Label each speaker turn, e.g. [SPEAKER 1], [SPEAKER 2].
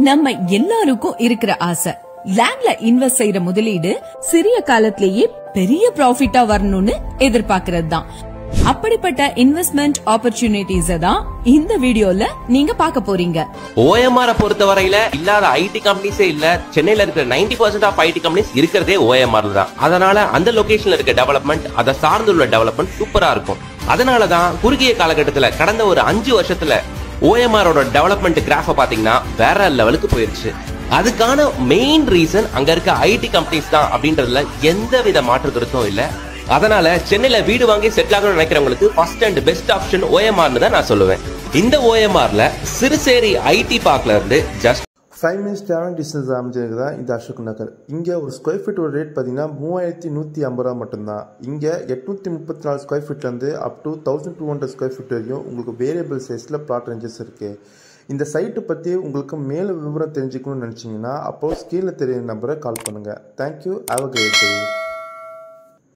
[SPEAKER 1] நம்ம எல்லாருக்கும் இருக்கிற ஆசை லேண்ட்ல இன்வெஸ்ட் செய்யற முதலீடு சிறிய காலத்திலேயே பெரிய ப்ராஃபிட்டா வரணும்னு எதிர்பார்க்கிறது தான். அப்படிப்பட்ட இன்வெஸ்ட்மெண்ட் ஆப்பர்ச்சுனிட்டிஸ் தான் இந்த வீடியோல நீங்க பார்க்க போறீங்க.
[SPEAKER 2] OMR பொறுத்தவரையில இல்லாத ஐடி கம்பெனிஸே இல்ல. சென்னையில இருக்கிற 90% ஆஃப் ஐடி கம்பெனிஸ் இருக்கிறதே OMR தான். அதனால அந்த லொகேஷன்ல இருக்க டெவலப்மெண்ட், அதை சார்ந்துள்ள டெவலப்மெண்ட் சூப்பரா இருக்கும். அதனாலதான் குறுகிய காலகட்டத்துல கடந்த ஒரு 5 வருஷத்துல OMRோட டெவலப்மெண்ட் கிராஃப பாத்தீங்கன்னா வேற லெவலுக்கு போயிருச்சு. அதுக்கான மெயின் ரீசன் அங்க இருக்க ஐடி கம்பெனிஸ் தான் அப்படின்றதுல எந்த வித மாற்று கருத்தும் இல்ல. அதனால சென்னையில வீடு வாங்கி செட்டில் ஆகணும்னு நினைக்கிறவங்களுக்கு ஃபர்ஸ்ட் அண்ட் பெஸ்ட் ஆப்ஷன் OMRனு தான் நான் சொல்லுவேன். இந்த OMRல சிறுசேரி ஐடி பார்க்ல இருந்து ஜஸ்ட்
[SPEAKER 3] 5 minutes travel distance அமைஞ்சிருக்கு தான் இந்த அசோக் நகர். இங்கே ஒரு ஸ்கொயர் ஃபீட்டோட ரேட் பார்த்தீங்கன்னா 3150 ரூபா மட்டும்தான். இங்கே 834 ஸ்கொயர் ஃபீட்லேருந்து அப் டு 1200 ஸ்கொயர் ஃபீட் வரையும் உங்களுக்கு வேரியபிள் சைஸில் பிளாட் ரேஞ்சஸ் இருக்குது. இந்த சைட்டை பற்றி உங்களுக்கு மேலும் விவரம் தெரிஞ்சுக்கணும்னு நினச்சிங்கன்னா அப்போது ஸ்க்ரீனில் தெரியுற நம்பரை கால் பண்ணுங்கள். Thank you. Have a great day.